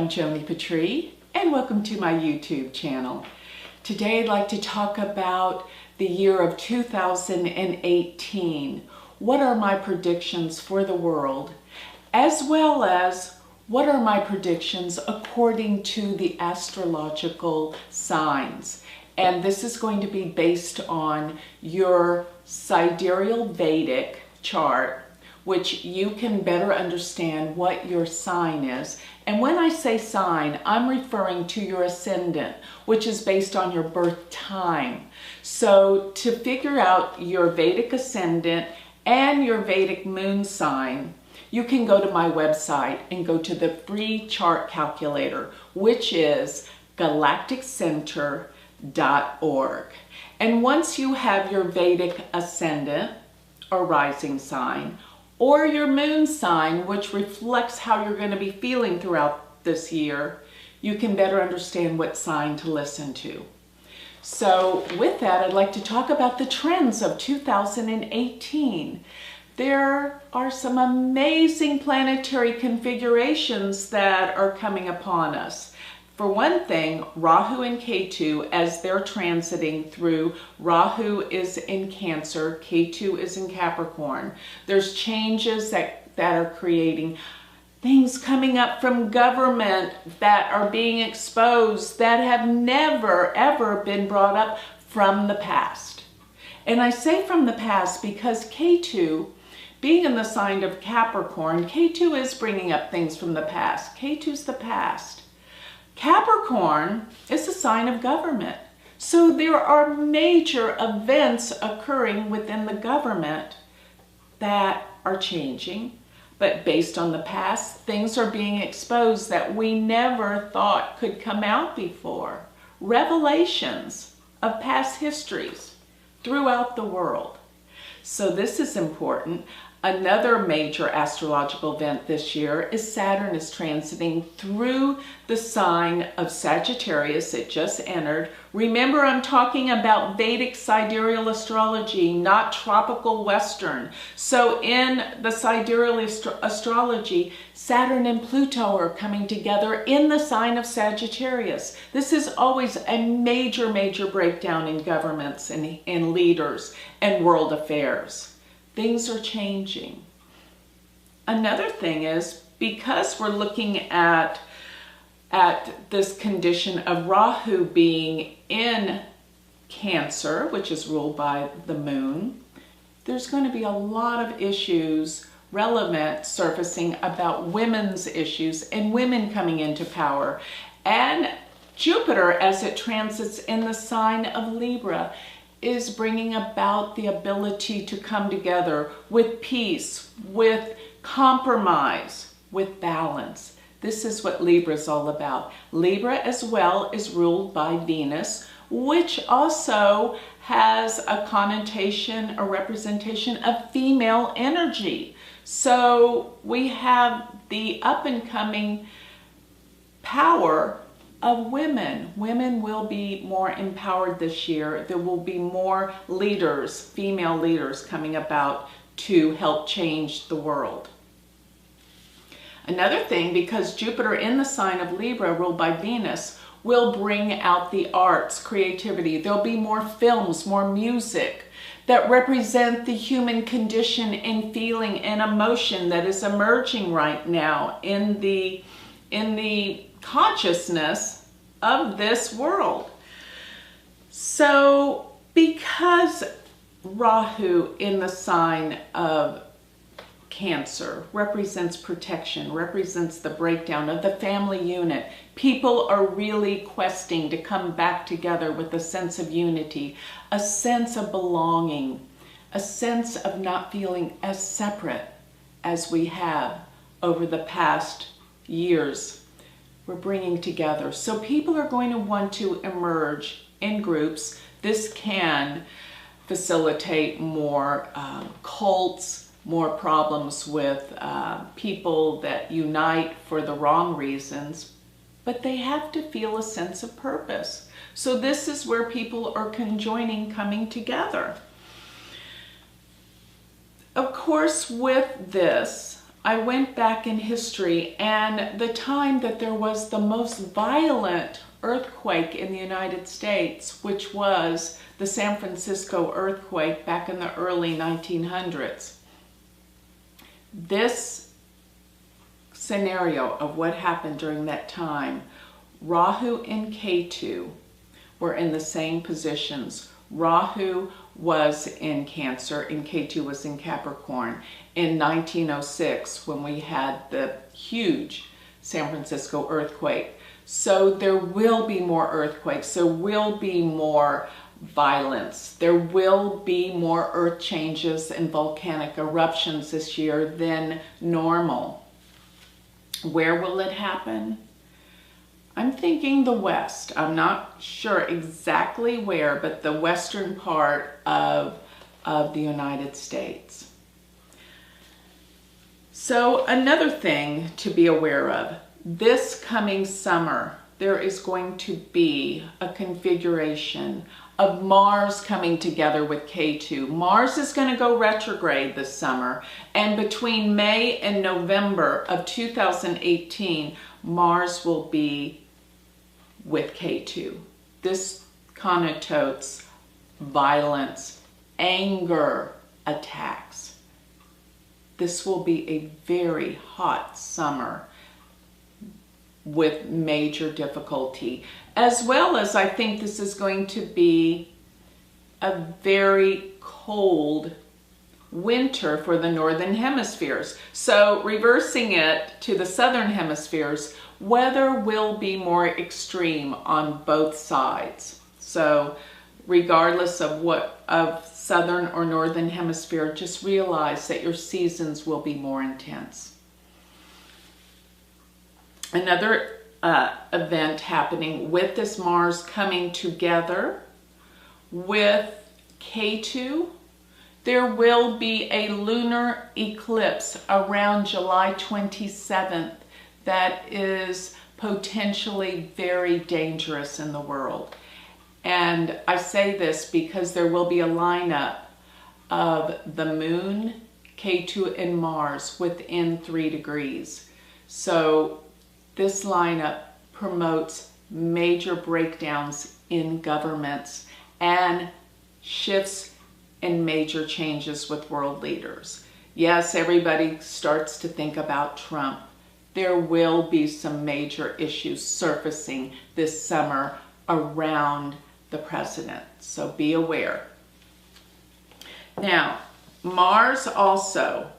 I'm Joni Patrie, and welcome to my YouTube channel. Today I'd like to talk about the year of 2018. What are my predictions for the world, as well as what are my predictions according to the astrological signs. And this is going to be based on your sidereal Vedic chart, which you can better understand what your sign is. And when I say sign, I'm referring to your ascendant, which is based on your birth time. So to figure out your Vedic ascendant and your Vedic moon sign, you can go to my website and go to the free chart calculator, which is galacticcenter.org. And once you have your Vedic ascendant or rising sign, or your moon sign, which reflects how you're going to be feeling throughout this year, you can better understand what sign to listen to. So with that, I'd like to talk about the trends of 2018. There are some amazing planetary configurations that are coming upon us. For one thing, Rahu and Ketu, as they're transiting through, Rahu is in Cancer, Ketu is in Capricorn. There's changes that are creating things coming up from government that are being exposed that have never, ever been brought up from the past. And I say from the past because Ketu, being in the sign of Capricorn, Ketu is bringing up things from the past. Ketu's the past. Capricorn is a sign of government. So there are major events occurring within the government that are changing, but based on the past, things are being exposed that we never thought could come out before. Revelations of past histories throughout the world. So this is important. Another major astrological event this year is Saturn is transiting through the sign of Sagittarius. It just entered. Remember, I'm talking about Vedic sidereal astrology, not tropical Western. So in the sidereal astrology, Saturn and Pluto are coming together in the sign of Sagittarius. This is always a major, major breakdown in governments and in leaders and world affairs. Things are changing. Another thing is, because we're looking at this condition of Rahu being in Cancer, which is ruled by the moon, there's going to be a lot of issues relevant surfacing about women's issues and women coming into power. And Jupiter, as it transits in the sign of Libra, is bringing about the ability to come together with peace, with compromise, with balance. This is what Libra is all about. Libra as well is ruled by Venus, which also has a connotation, a representation of female energy. So we have the up and coming power of women. Women will be more empowered this year. There will be more leaders, female leaders coming about to help change the world. Another thing, because Jupiter in the sign of Libra, ruled by Venus, will bring out the arts, creativity. There'll be more films, more music that represent the human condition and feeling and emotion that is emerging right now in the consciousness of this world. So because Rahu in the sign of Cancer represents protection, represents the breakdown of the family unit, people are really questing to come back together with a sense of unity, a sense of belonging, a sense of not feeling as separate as we have over the past years. We're bringing together. So people are going to want to emerge in groups. This can facilitate more cults, more problems with people that unite for the wrong reasons, but they have to feel a sense of purpose. So this is where people are conjoining, coming together. Of course, with this, I went back in history, and the time that there was the most violent earthquake in the United States, which was the San Francisco earthquake back in the early 1900s. This scenario of what happened during that time, Rahu and Ketu were in the same positions. Rahu was in Cancer and Ketu was in Capricorn in 1906 when we had the huge San Francisco earthquake. So there will be more earthquakes, there will be more violence, there will be more earth changes and volcanic eruptions this year than normal. Where will it happen? I'm thinking the West. I'm not sure exactly where, but the western part of the United States. So another thing to be aware of, this coming summer, there is going to be a configuration of Mars coming together with K2. Mars is going to go retrograde this summer, and between May and November of 2018, Mars will be with K2. This connotes violence, anger, attacks. This will be a very hot summer with major difficulty, as well as I think this is going to be a very cold winter for the northern hemispheres. So reversing it to the southern hemispheres, weather will be more extreme on both sides. So regardless of what of southern or northern hemisphere, just realize that your seasons will be more intense. Another event happening with this Mars coming together with K2, there will be a lunar eclipse around July 27th that is potentially very dangerous in the world. And I say this because there will be a lineup of the Moon, K2, and Mars within 3 degrees. So this lineup promotes major breakdowns in governments and shifts and major changes with world leaders. Yes, everybody starts to think about Trump. There will be some major issues surfacing this summer around the president, so be aware. Now, Mars also,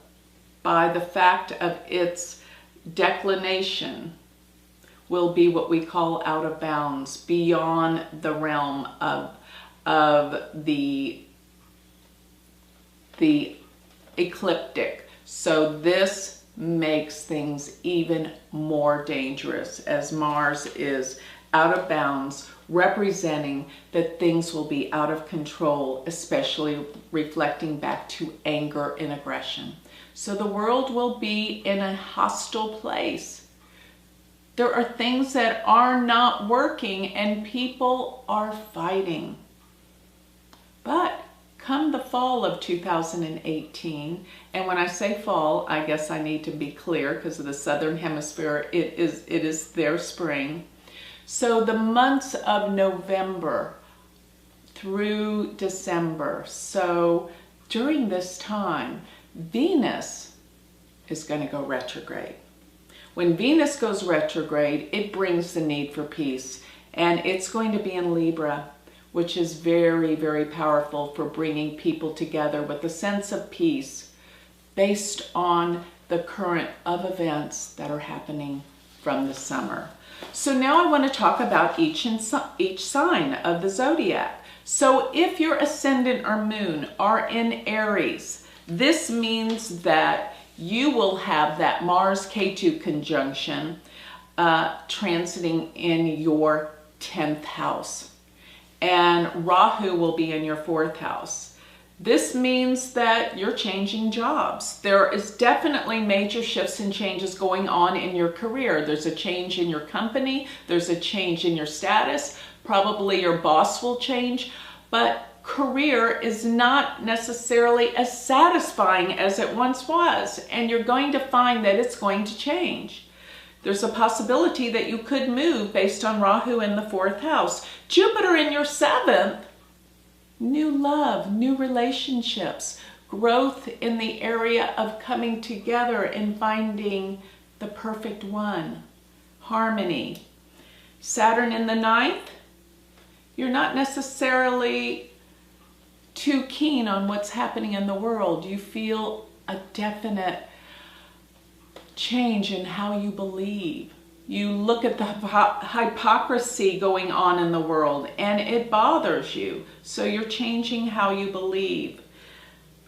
by the fact of its declination, will be what we call out of bounds, beyond the realm of the ecliptic. So this makes things even more dangerous as Mars is out of bounds, representing that things will be out of control, especially reflecting back to anger and aggression. So the world will be in a hostile place. There are things that are not working and people are fighting. But come the fall of 2018, and when I say fall, I guess I need to be clear because of the southern hemisphere, it is their spring. So the months of November through December, so during this time, Venus is going to go retrograde. When Venus goes retrograde, it brings the need for peace, and it's going to be in Libra, which is very, very powerful for bringing people together with a sense of peace based on the current of events that are happening from the summer. So now I want to talk about each sign of the zodiac. So if your ascendant or moon are in Aries, this means that you will have that Mars K2 conjunction transiting in your 10th house. And Rahu will be in your 4th house. This means that you're changing jobs. There is definitely major shifts and changes going on in your career. There's a change in your company. There's a change in your status. Probably your boss will change. But career is not necessarily as satisfying as it once was, and you're going to find that it's going to change. There's a possibility that you could move based on Rahu in the 4th house. Jupiter in your 7th, new love, new relationships, growth in the area of coming together and finding the perfect one, harmony. Saturn in the 9th, you're not necessarily too keen on what's happening in the world. You feel a definite change in how you believe. You look at the hypocrisy going on in the world and it bothers you. So you're changing how you believe.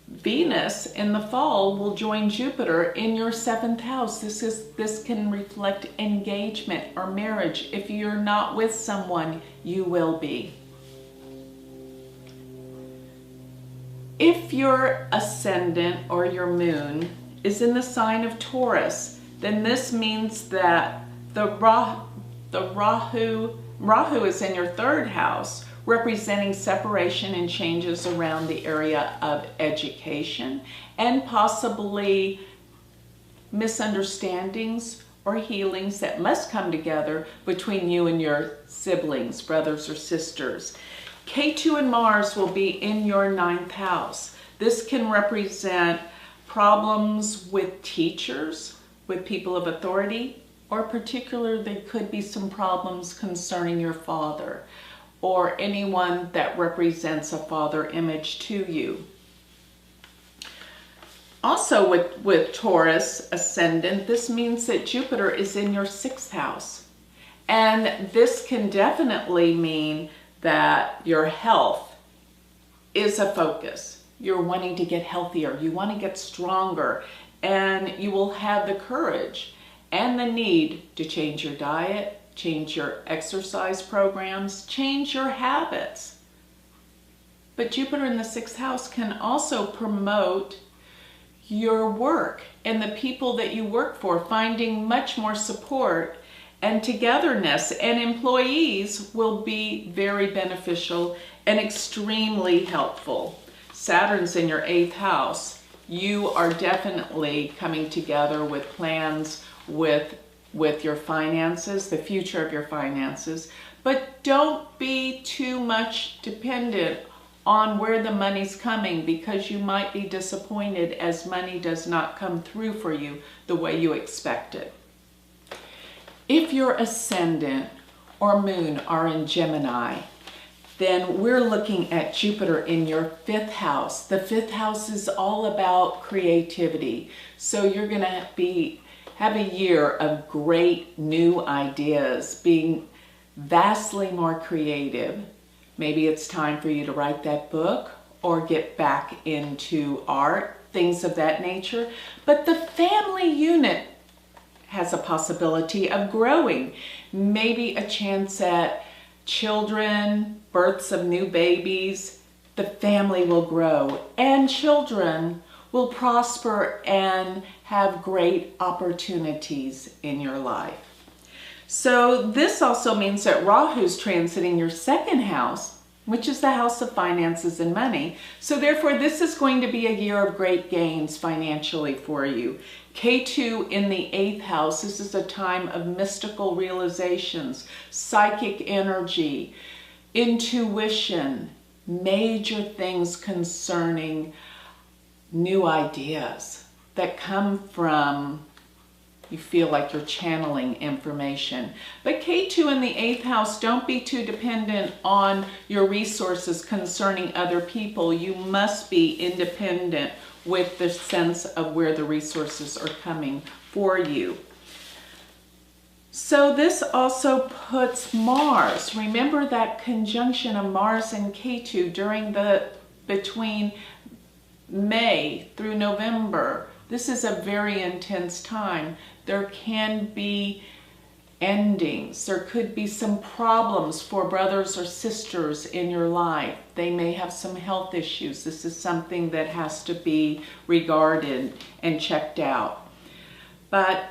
Venus in the fall will join Jupiter in your 7th house. This can reflect engagement or marriage. If you're not with someone, you will be. If your ascendant or your moon is in the sign of Taurus, then this means that Rahu is in your 3rd house, representing separation and changes around the area of education and possibly misunderstandings or healings that must come together between you and your siblings, brothers or sisters. Ketu and Mars will be in your 9th house. This can represent problems with teachers, with people of authority, or particularly there could be some problems concerning your father or anyone that represents a father image to you. Also with Taurus ascendant, this means that Jupiter is in your 6th house. And this can definitely mean that your health is a focus. You're wanting to get healthier, you want to get stronger, and you will have the courage and the need to change your diet, change your exercise programs, change your habits. But Jupiter in the 6th house can also promote your work and the people that you work for, finding much more support and togetherness, and employees will be very beneficial and extremely helpful. Saturn's in your 8th house. You are definitely coming together with plans with your finances, the future of your finances, but don't be too much dependent on where the money's coming, because you might be disappointed as money does not come through for you the way you expected. If your ascendant or moon are in Gemini, then we're looking at Jupiter in your 5th house. The 5th house is all about creativity. So you're going to have a year of great new ideas, being vastly more creative. Maybe it's time for you to write that book or get back into art, things of that nature. But the family unit has a possibility of growing. Maybe a chance at children, births of new babies. The family will grow and children will prosper and have great opportunities in your life. So this also means that Rahu's transiting your 2nd house, which is the house of finances and money. So therefore, this is going to be a year of great gains financially for you. Ketu in the 8th house, this is a time of mystical realizations, psychic energy, intuition, major things concerning new ideas that come from, you feel like you're channeling information. But Ketu in the 8th house, don't be too dependent on your resources concerning other people. You must be independent with the sense of where the resources are coming for you. So this also puts Mars. Remember that conjunction of Mars and Ketu between May through November. This is a very intense time. There can be endings. There could be some problems for brothers or sisters in your life. They may have some health issues. This is something that has to be regarded and checked out. But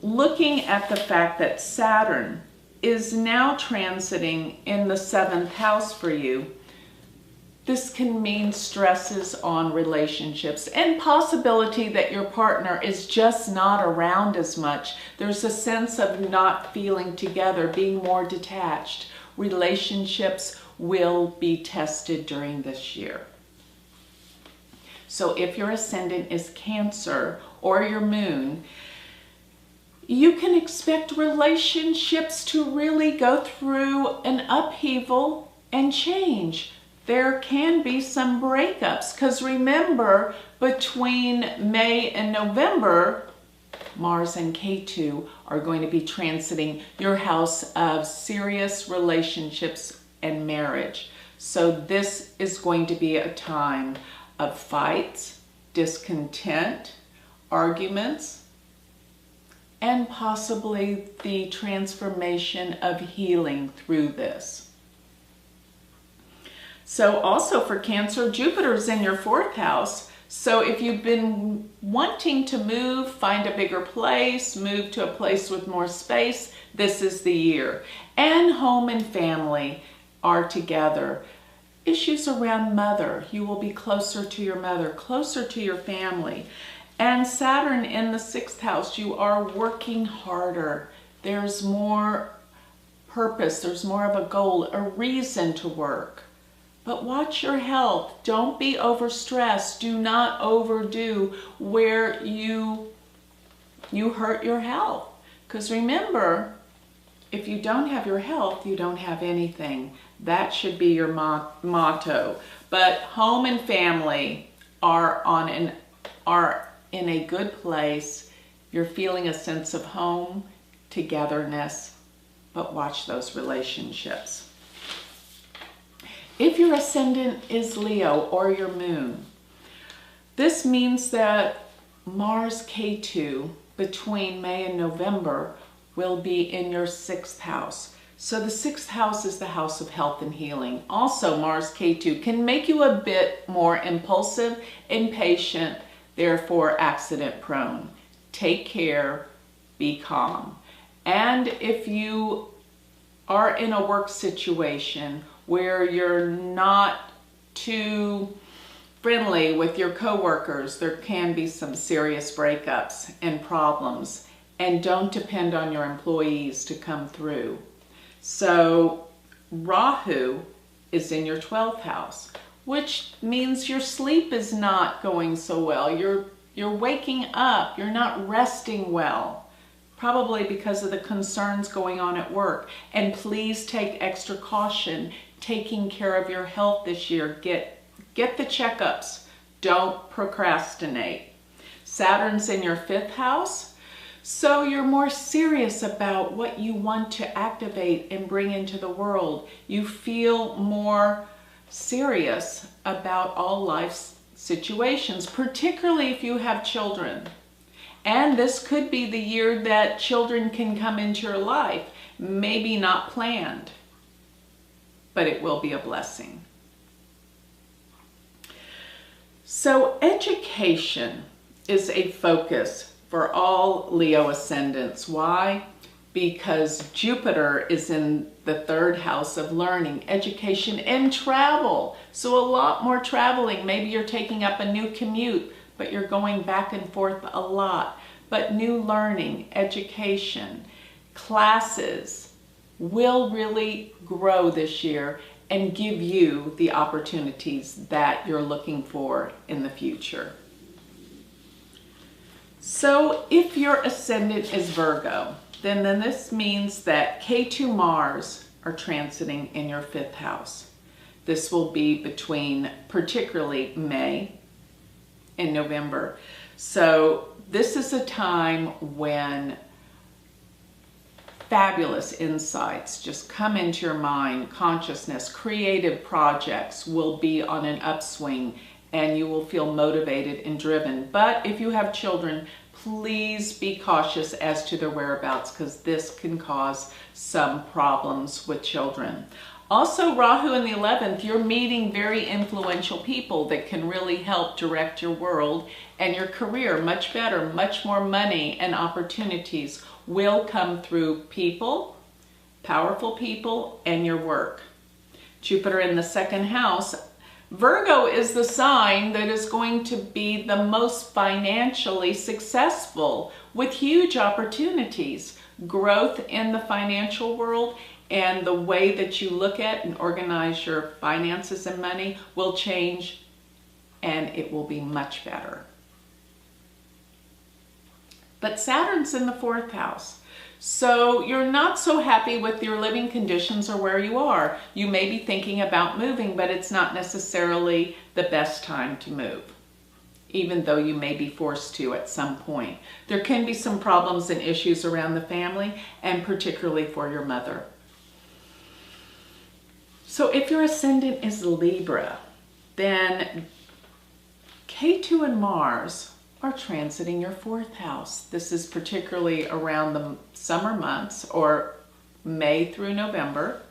looking at the fact that Saturn is now transiting in the 7th house for you, This can mean stresses on relationships and possibility that your partner is just not around as much. There's a sense of not feeling together, being more detached. Relationships will be tested during this year. So if your ascendant is Cancer or your moon, you can expect relationships to really go through an upheaval and change. There can be some breakups because remember, between May and November, Mars and Ketu are going to be transiting your house of serious relationships and marriage. So this is going to be a time of fights, discontent, arguments, and possibly the transformation of healing through this. So also for Cancer, Jupiter's in your 4th house. So if you've been wanting to move, find a bigger place, move to a place with more space, this is the year. And home and family are together. Issues around mother, you will be closer to your mother, closer to your family. And Saturn in the 6th house, you are working harder. There's more purpose, there's more of a goal, a reason to work. But watch your health. Don't be overstressed. Do not overdo where you hurt your health. Because remember, if you don't have your health, you don't have anything. That should be your motto. But home and family are in a good place. You're feeling a sense of home, togetherness, but watch those relationships. If your ascendant is Leo or your moon, this means that Mars Ketu between May and November will be in your 6th house. So the 6th house is the house of health and healing. Also, Mars Ketu can make you a bit more impulsive, impatient, therefore accident prone. Take care, be calm. And if you are in a work situation where you're not too friendly with your coworkers, there can be some serious breakups and problems. And don't depend on your employees to come through. So Rahu is in your 12th house, which means your sleep is not going so well. You're waking up, you're not resting well, probably because of the concerns going on at work. And please take extra caution taking care of your health this year. Get the checkups. Don't procrastinate. Saturn's in your 5th house, so you're more serious about what you want to activate and bring into the world. You feel more serious about all life's situations, particularly if you have children. And this could be the year that children can come into your life, maybe not planned, but it will be a blessing. So education is a focus for all Leo ascendants. Why? Because Jupiter is in the 3rd house of learning, education, and travel. So a lot more traveling. Maybe you're taking up a new commute, but you're going back and forth a lot. But new learning, education, classes will really grow this year and give you the opportunities that you're looking for in the future. So if your ascendant is Virgo, then this means that Ketu Mars are transiting in your 5th house. This will be between particularly May and November. So this is a time when fabulous insights just come into your mind, consciousness, creative projects will be on an upswing and you will feel motivated and driven. But if you have children, please be cautious as to their whereabouts because this can cause some problems with children. Also, Rahu in the 11th, you're meeting very influential people that can really help direct your world and your career much better. Much more money and opportunities will come through people, powerful people, and your work. Jupiter in the 2nd house Virgo is the sign that is going to be the most financially successful with huge opportunities, growth in the financial world, and the way that you look at and organize your finances and money will change, and it will be much better. But Saturn's in the 4th house. So you're not so happy with your living conditions or where you are. You may be thinking about moving, but it's not necessarily the best time to move, even though you may be forced to at some point. There can be some problems and issues around the family, and particularly for your mother. So if your ascendant is Libra, then K2 and Mars are transiting your 4th house. This is particularly around the summer months, or May through November.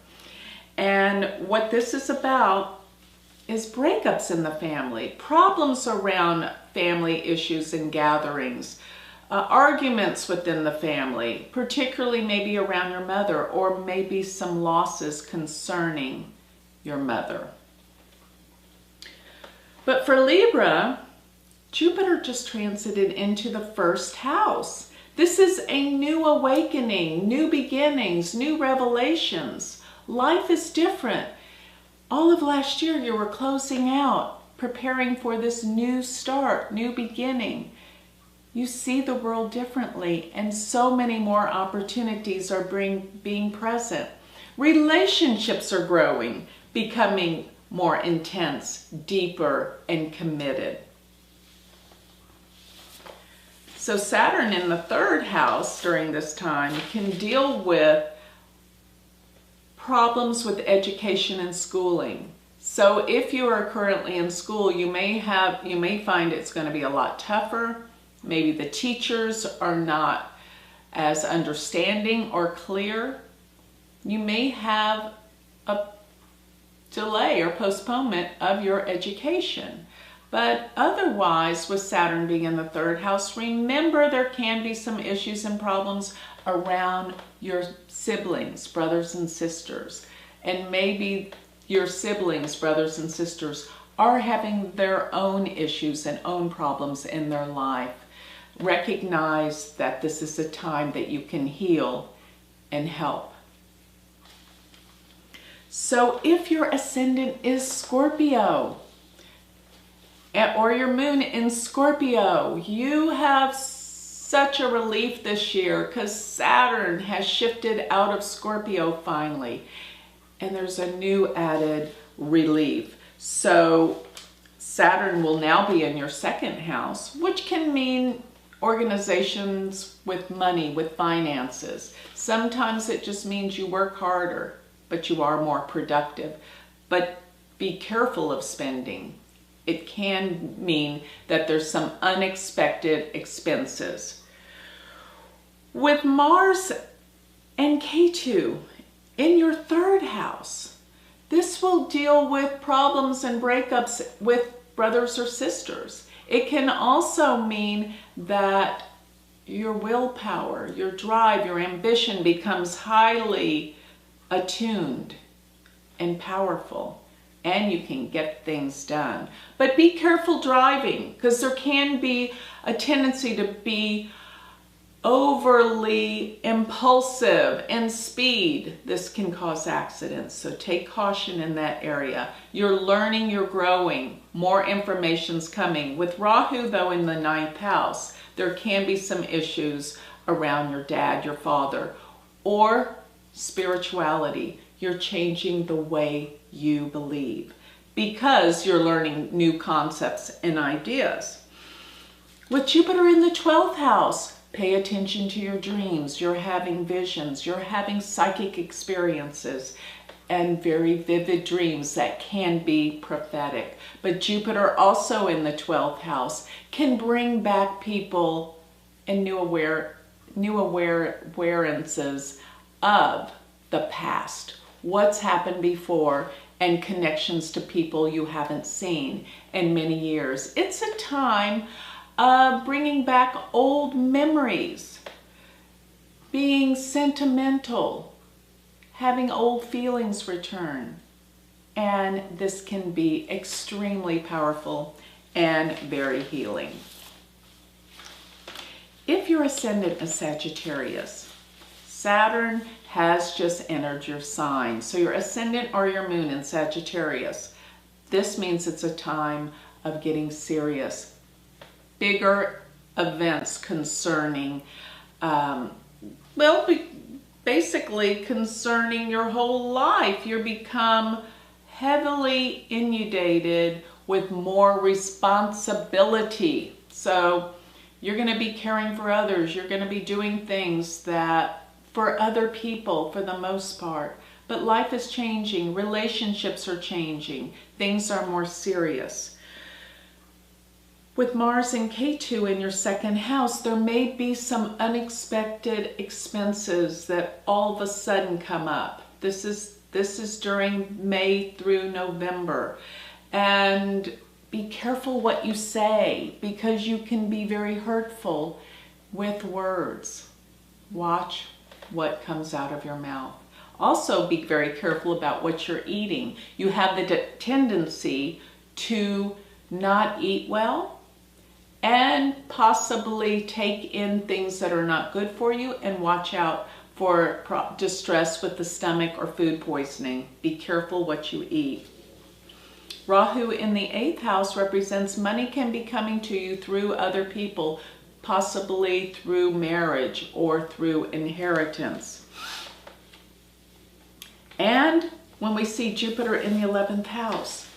And what this is about is breakups in the family, problems around family issues and gatherings, arguments within the family, particularly maybe around your mother, or maybe some losses concerning your mother. But for Libra, Jupiter just transited into the 1st house. This is a new awakening, new beginnings, new revelations. Life is different. All of last year you were closing out, preparing for this new start, new beginning. You see the world differently, and so many more opportunities are being present. Relationships are growing, becoming more intense, deeper, and committed. So Saturn in the 3rd house during this time can deal with problems with education and schooling. So if you are currently in school, you may find it's going to be a lot tougher. Maybe the teachers are not as understanding or clear. You may have a delay or postponement of your education. But otherwise, with Saturn being in the 3rd house, remember there can be some issues and problems around your siblings, brothers and sisters. And maybe your siblings, brothers and sisters, are having their own issues and own problems in their life. Recognize that this is a time that you can heal and help. So if your ascendant is Scorpio, or your moon in Scorpio, you have such a relief this year because Saturn has shifted out of Scorpio finally, and there's a new added relief. So Saturn will now be in your 2nd house, which can mean organizations with money, with finances. Sometimes it just means you work harder, but you are more productive. But be careful of spending. It can mean that there's some unexpected expenses. With Mars and K2 in your 3rd house, this will deal with problems and breakups with brothers or sisters. It can also mean that your willpower, your drive, your ambition becomes highly attuned and powerful, and you can get things done. But be careful driving, because there can be a tendency to be overly impulsive and speed. This can cause accidents, so take caution in that area. You're learning, you're growing, more information's coming. With Rahu, though, in the 9th house, there can be some issues around your dad, your father, or spirituality. You're changing the way you believe because you're learning new concepts and ideas. With Jupiter in the 12th house, pay attention to your dreams. You're having visions, you're having psychic experiences and very vivid dreams that can be prophetic. But Jupiter also in the 12th house can bring back people and new awarenesses of the past, what's happened before, and connections to people you haven't seen in many years. It's a time of bringing back old memories, being sentimental, having old feelings return, and this can be extremely powerful and very healing. If your ascendant is Sagittarius, Saturn has just entered your sign. So your ascendant or your moon in Sagittarius, this means it's a time of getting serious. Bigger events concerning, basically concerning your whole life. You become heavily inundated with more responsibility. So you're going to be caring for others. You're going to be doing things that for other people for the most part. But life is changing. Relationships are changing. Things are more serious. With Mars and K2 in your second house, there may be some unexpected expenses that all of a sudden come up. This is during May through November. And be careful what you say, because you can be very hurtful with words. Watch what comes out of your mouth. Also be very careful about what you're eating. You have the tendency to not eat well and possibly take in things that are not good for you, and watch out for distress with the stomach or food poisoning. Be careful what you eat. Rahu in the 8th house represents money can be coming to you through other people, possibly through marriage or through inheritance. And when we see Jupiter in the 11th house,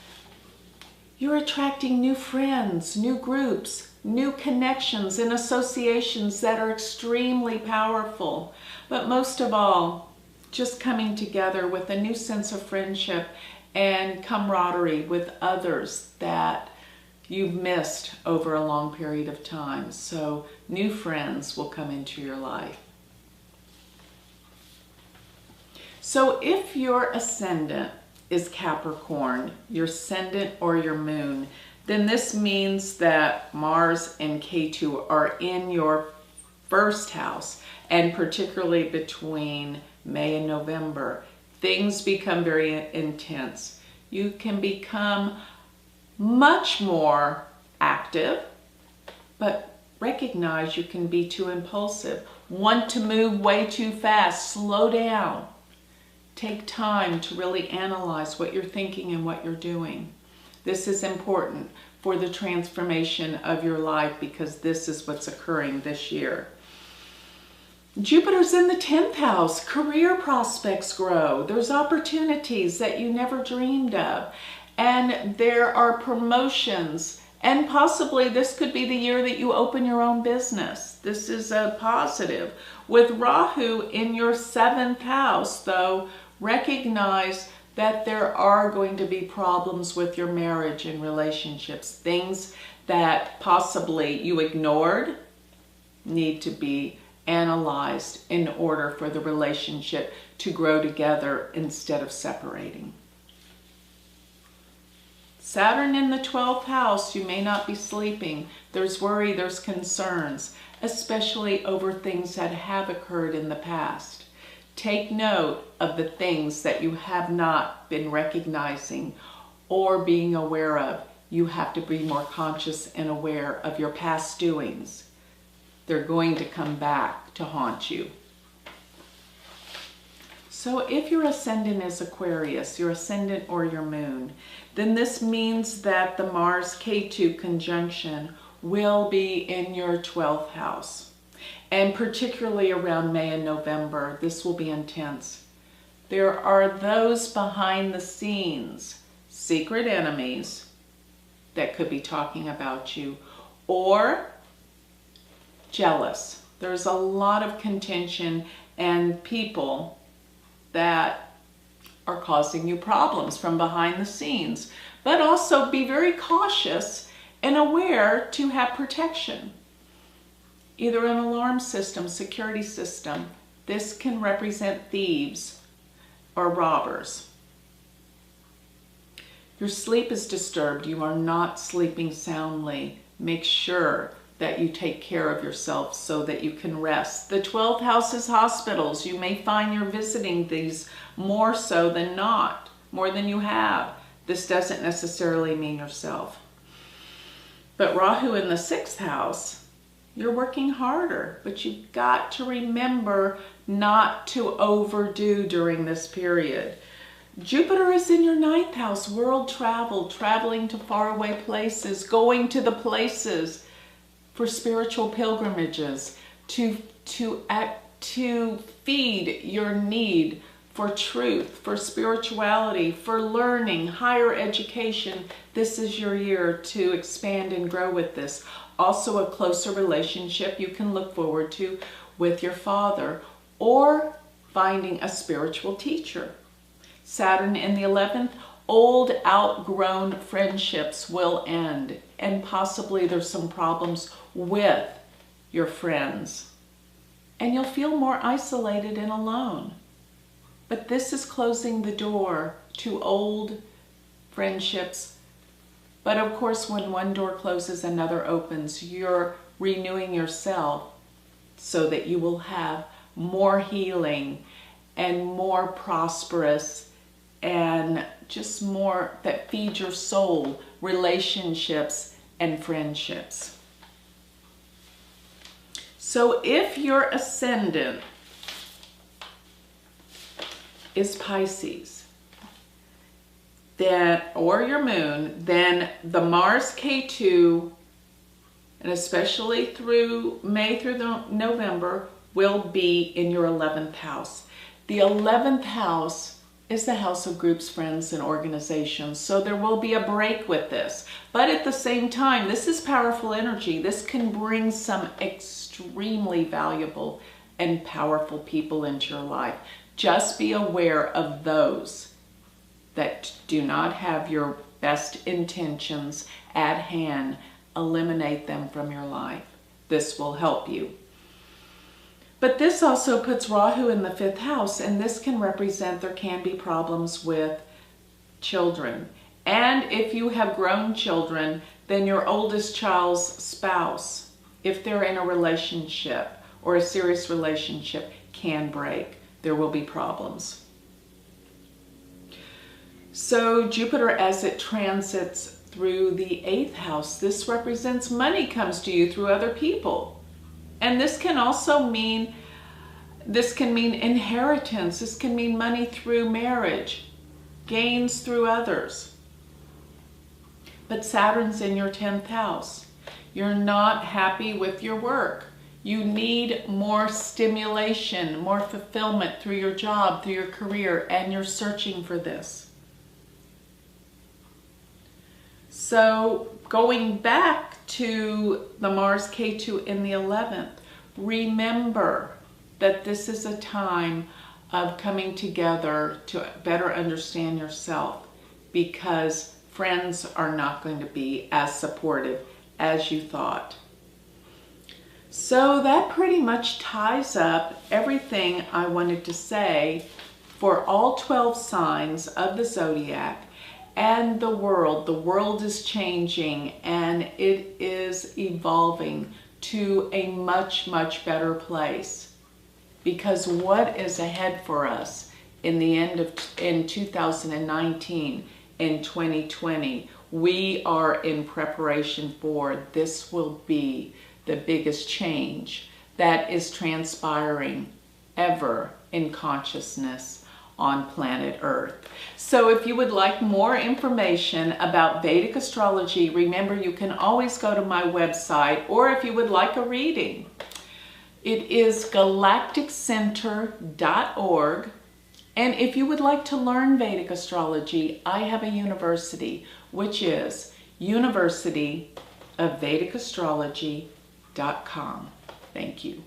you're attracting new friends, new groups, new connections and associations that are extremely powerful. But most of all, just coming together with a new sense of friendship and camaraderie with others that you've missed over a long period of time. So new friends will come into your life. So if your ascendant is Capricorn, your ascendant or your moon, then this means that Mars and K2 are in your first house, and particularly between May and November. Things become very intense. You can become much more active, but recognize you can be too impulsive. Want to move way too fast. Slow down. Take time to really analyze what you're thinking and what you're doing. This is important for the transformation of your life, because this is what's occurring this year. Jupiter's in the 10th house. Career prospects grow. There's opportunities that you never dreamed of. And there are promotions. And possibly this could be the year that you open your own business. This is a positive. With Rahu in your 7th house, though, recognize that there are going to be problems with your marriage and relationships. Things that possibly you ignored need to be analyzed in order for the relationship to grow together instead of separating. Saturn in the 12th house, you may not be sleeping. There's worry, there's concerns, especially over things that have occurred in the past. Take note of the things that you have not been recognizing or being aware of. You have to be more conscious and aware of your past doings. They're going to come back to haunt you. So if your ascendant is Aquarius, your ascendant or your moon, then this means that the Mars K2 conjunction will be in your 12th house. And particularly around May and November, this will be intense. There are those behind the scenes, secret enemies that could be talking about you, or jealous. There's a lot of contention and people that are causing you problems from behind the scenes. But also be very cautious and aware to have protection. Either an alarm system, security system. This can represent thieves or robbers. Your sleep is disturbed. You are not sleeping soundly. Make sure that you take care of yourself so that you can rest. The 12th house is hospitals. You may find you're visiting these more so than not. more than you have. This doesn't necessarily mean yourself. But Rahu in the 6th house, you're working harder, but you've got to remember not to overdo during this period. Jupiter is in your 9th house, world travel, traveling to faraway places, going to the places for spiritual pilgrimages, to feed your need for truth, for spirituality, for learning, higher education. This is your year to expand and grow with this. Also a closer relationship you can look forward to with your father, or finding a spiritual teacher. Saturn in the 11th, old outgrown friendships will end, and possibly there's some problems with your friends. And you'll feel more isolated and alone. But this is closing the door to old friendships. But of course, when one door closes, another opens. You're renewing yourself so that you will have more healing and more prosperous and just more that feed your soul, relationships and friendships. So if your ascendant is Pisces, then, or your moon, then the Mars K2, and especially through May through November, will be in your 11th house. The 11th house is the house of groups, friends, and organizations. So there will be a break with this. But at the same time, this is powerful energy. This can bring some extremely valuable and powerful people into your life. Just be aware of those that do not have your best intentions at hand. Eliminate them from your life. This will help you. But this also puts Rahu in the 5th house, and this can represent there can be problems with children. And if you have grown children, then your oldest child's spouse, if they're in a relationship or a serious relationship, can break. There will be problems. So Jupiter, as it transits through the 8th house, this represents money comes to you through other people. And this can also mean, inheritance. This can mean money through marriage, gains through others. But Saturn's in your 10th house. You're not happy with your work. You need more stimulation, more fulfillment through your job, through your career, and you're searching for this. So going back to the Mars K2 in the 11th, remember that this is a time of coming together to better understand yourself, because friends are not going to be as supportive as you thought. So that pretty much ties up everything I wanted to say for all 12 signs of the zodiac and the world. The world is changing and it is evolving to a much, much better place, because what is ahead for us in 2019, in 2020, we are in preparation for. This will be the biggest change that is transpiring ever in consciousness on planet Earth. So if you would like more information about Vedic astrology, remember you can always go to my website, or if you would like a reading, it is galacticcenter.org. And if you would like to learn Vedic astrology, I have a university, which is University of Vedic Astrology.com. Thank you.